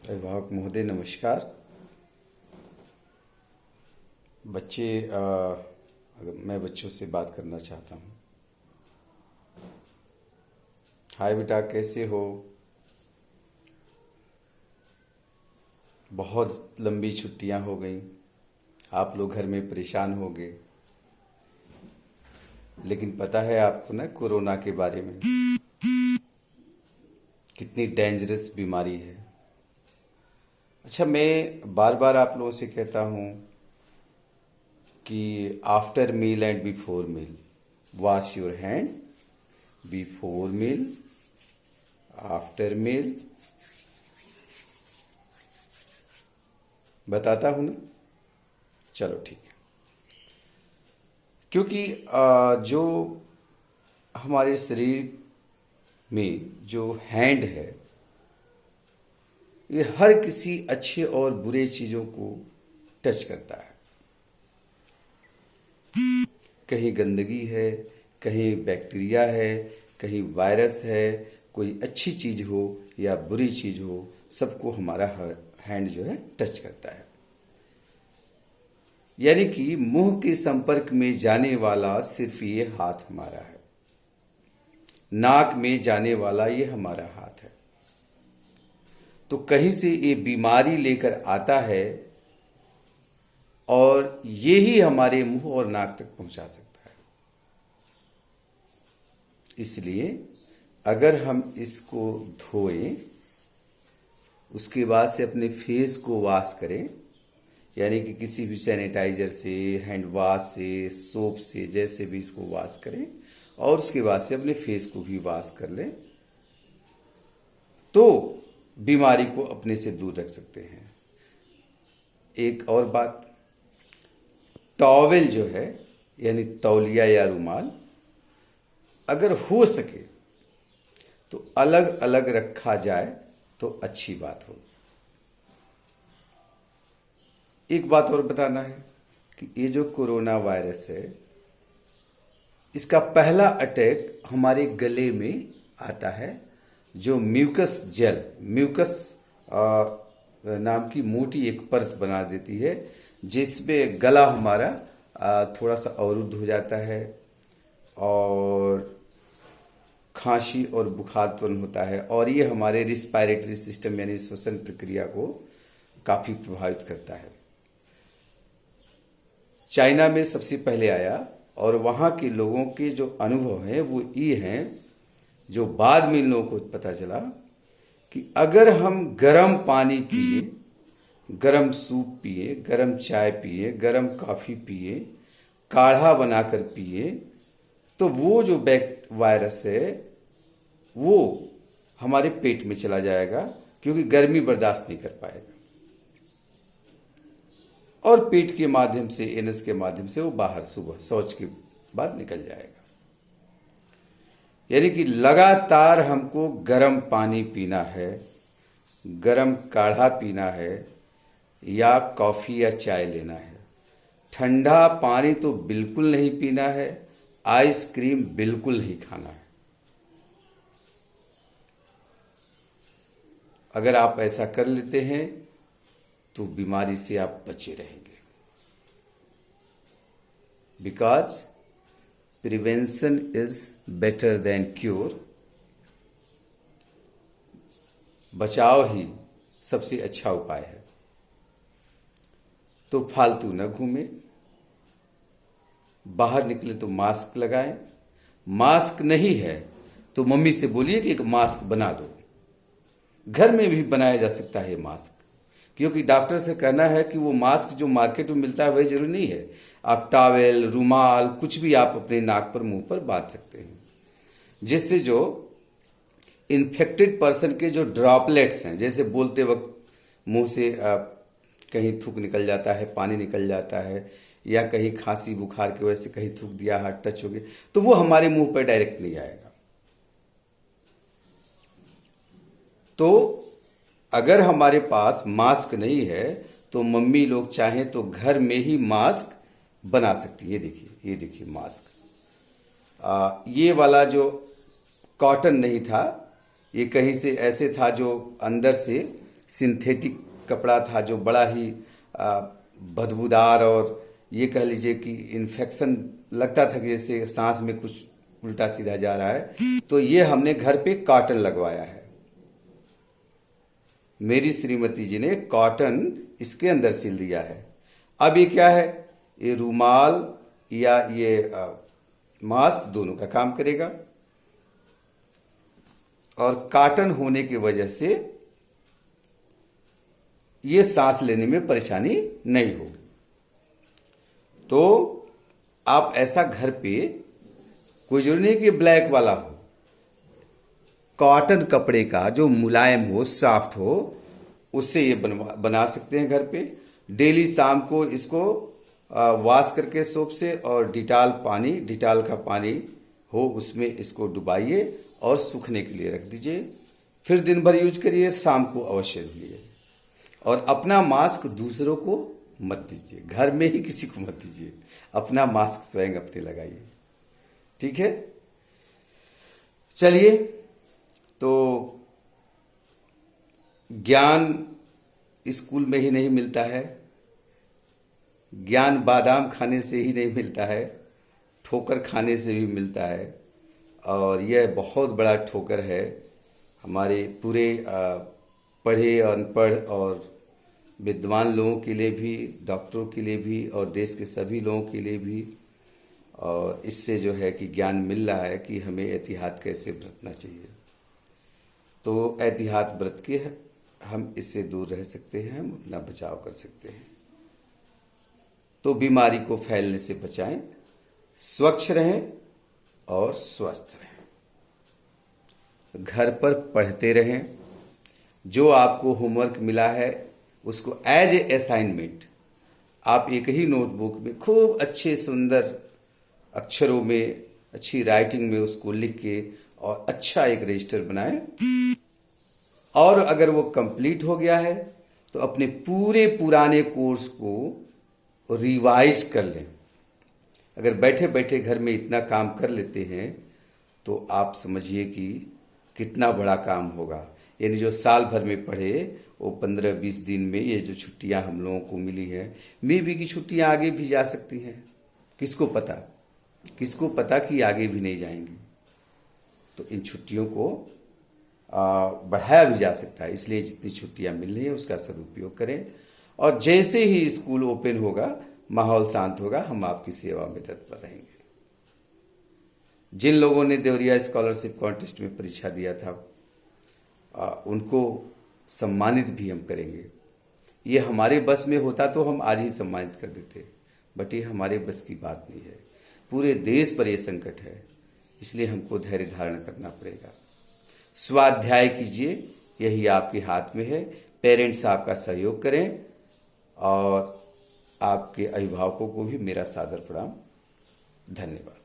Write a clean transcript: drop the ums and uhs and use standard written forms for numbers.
अभिभावक महोदय नमस्कार। बच्चे अगर मैं बच्चों से बात करना चाहता हूँ। हाय बेटा, कैसे हो? बहुत लंबी छुट्टियां हो गई, आप लोग घर में परेशान हो गए। लेकिन पता है आपको ना कोरोना के बारे में, कितनी डेंजरस बीमारी है। अच्छा, मैं बार बार आप लोगों से कहता हूँ कि after meal and before meal wash your hand, before meal, after meal, बताता हूं ना। चलो ठीक है। क्योंकि जो हमारे शरीर में जो हैंड है, ये हर किसी अच्छे और बुरे चीजों को टच करता है। कहीं गंदगी है, कहीं बैक्टीरिया है, कहीं वायरस है, कोई अच्छी चीज हो या बुरी चीज हो, सबको हमारा हैंड जो है टच करता है। यानी कि मुंह के संपर्क में जाने वाला सिर्फ ये हाथ हमारा है, नाक में जाने वाला ये हमारा हाथ है। तो कहीं से ये बीमारी लेकर आता है और ये ही हमारे मुंह और नाक तक पहुंचा सकता है। इसलिए अगर हम इसको धोएं, उसके बाद से अपने फेस को वॉश करें, यानी कि किसी भी सैनिटाइजर से, हैंड वॉश से, सोप से, जैसे भी इसको वॉश करें, और उसके बाद से अपने फेस को भी वॉश कर लें, तो बीमारी को अपने से दूर रख सकते हैं। एक और बात, टॉवेल जो है यानी तौलिया या रुमाल, अगर हो सके तो अलग अलग रखा जाए तो अच्छी बात हो। एक बात और बताना है कि ये जो कोरोना वायरस है, इसका पहला अटैक हमारे गले में आता है। जो म्यूकस जेल, म्यूकस नाम की मोटी एक परत बना देती है, जिसमें गला हमारा थोड़ा सा अवरुद्ध हो जाता है और खांसी और बुखार उत्पन्न होता है, और ये हमारे रिस्पायरेटरी सिस्टम यानी श्वसन प्रक्रिया को काफी प्रभावित करता है। चाइना में सबसे पहले आया और वहां के लोगों के जो अनुभव हैं वो ये हैं, जो बाद में इन लोगों को पता चला कि अगर हम गर्म पानी पिए, गर्म सूप पिए, गर्म चाय पिए, गर्म कॉफी पिए, काढ़ा बनाकर पिए, तो वो जो वायरस है वो हमारे पेट में चला जाएगा, क्योंकि गर्मी बर्दाश्त नहीं कर पाएगा, और पेट के माध्यम से, एनस के माध्यम से वो बाहर सुबह शौच के बाद निकल जाएगा। यानी कि लगातार हमको गर्म पानी पीना है, गर्म काढ़ा पीना है, या कॉफी या चाय लेना है। ठंडा पानी तो बिल्कुल नहीं पीना है, आइसक्रीम बिल्कुल नहीं खाना है। अगर आप ऐसा कर लेते हैं तो बीमारी से आप बचे रहेंगे। Because prevention is better than cure. बचाव ही सबसे अच्छा उपाय है। तो फालतू न घूमें, बाहर निकले तो मास्क लगाएं। मास्क नहीं है तो मम्मी से बोलिए कि एक मास्क बना दो। घर में भी बनाया जा सकता है मास्क, क्योंकि डॉक्टर से कहना है कि वो मास्क जो मार्केट में मिलता है वही जरूरी नहीं है। आप टॉवेल, रुमाल, कुछ भी आप अपने नाक पर, मुंह पर बांध सकते हैं, जिससे जो इन्फेक्टेड पर्सन के जो ड्रॉपलेट्स हैं, जैसे बोलते वक्त मुंह से कहीं थूक निकल जाता है, पानी निकल जाता है, या कहीं खांसी बुखार की वजह से कहीं थूक दिया, हाथ टच हो गया, तो वो हमारे मुंह पर डायरेक्ट नहीं आएगा। तो अगर हमारे पास मास्क नहीं है तो मम्मी लोग चाहें तो घर में ही मास्क बना सकती है। ये देखिए मास्क। ये वाला जो कॉटन नहीं था, ये कहीं से ऐसे था जो अंदर से सिंथेटिक कपड़ा था जो बड़ा ही बदबूदार, और ये कह लीजिए कि इन्फेक्शन लगता था कि जैसे सांस में कुछ उल्टा सीधा जा रहा है। तो ये हमने घर पे कॉटन लगवाया है। मेरी श्रीमती जी ने कॉटन इसके अंदर सिल दिया है। अब ये क्या है, ये रूमाल या ये मास्क दोनों का काम करेगा, और कॉटन होने की वजह से ये सांस लेने में परेशानी नहीं होगी। तो आप ऐसा घर पे, कोई जरूरी नहीं कि ब्लैक वाला हो, कॉटन कपड़े का जो मुलायम हो, सॉफ्ट हो, उससे ये बना सकते हैं घर पे। डेली शाम को इसको वॉश करके सोप से, और डिटाल का पानी हो उसमें इसको डुबाइए और सूखने के लिए रख दीजिए। फिर दिन भर यूज करिए, शाम को अवश्य धुलिए। और अपना मास्क दूसरों को मत दीजिए, घर में ही किसी को मत दीजिए, अपना मास्क स्वयं अपने लगाइए। ठीक है, चलिए। तो ज्ञान स्कूल में ही नहीं मिलता है, ज्ञान बादाम खाने से ही नहीं मिलता है, ठोकर खाने से भी मिलता है। और यह बहुत बड़ा ठोकर है हमारे पूरे पढ़े अनपढ़ और विद्वान लोगों के लिए भी, डॉक्टरों के लिए भी, और देश के सभी लोगों के लिए भी। और इससे जो है कि ज्ञान मिल रहा है कि हमें एहतियात कैसे बरतना चाहिए। तो एहतियात बरत के हम इससे दूर रह सकते हैं, हम अपना बचाव कर सकते हैं। तो बीमारी को फैलने से बचाएं, स्वच्छ रहें और स्वस्थ रहें। घर पर पढ़ते रहें, जो आपको होमवर्क मिला है उसको एज ए असाइनमेंट आप एक ही नोटबुक में खूब अच्छे सुंदर अक्षरों में, अच्छी राइटिंग में उसको लिख के और अच्छा एक रजिस्टर बनाएं। और अगर वो कंप्लीट हो गया है तो अपने पूरे पुराने कोर्स को रिवाइज कर लें। अगर बैठे बैठे घर में इतना काम कर लेते हैं तो आप समझिए कि कितना बड़ा काम होगा। यानी जो साल भर में पढ़े वो 15-20 दिन में, ये जो छुट्टियां हम लोगों को मिली है, मे बी की छुट्टियां आगे भी जा सकती हैं। किसको पता कि आगे भी नहीं जाएंगी। तो इन छुट्टियों को बढ़ाया भी जा सकता है। इसलिए जितनी छुट्टियां मिल रही है उसका सदुपयोग करें। और जैसे ही स्कूल ओपन होगा, माहौल शांत होगा, हम आपकी सेवा में तत्पर रहेंगे। जिन लोगों ने देवरिया स्कॉलरशिप कॉन्टेस्ट में परीक्षा दिया था उनको सम्मानित भी हम करेंगे। ये हमारे बस में होता तो हम आज ही सम्मानित कर देते, बट ये हमारे बस की बात नहीं है। पूरे देश पर यह संकट है, इसलिए हमको धैर्य धारण करना पड़ेगा। स्वाध्याय कीजिए, यही आपके हाथ में है। पेरेंट्स आपका सहयोग करें, और आपके अभिभावकों को भी मेरा सादर प्रणाम। धन्यवाद।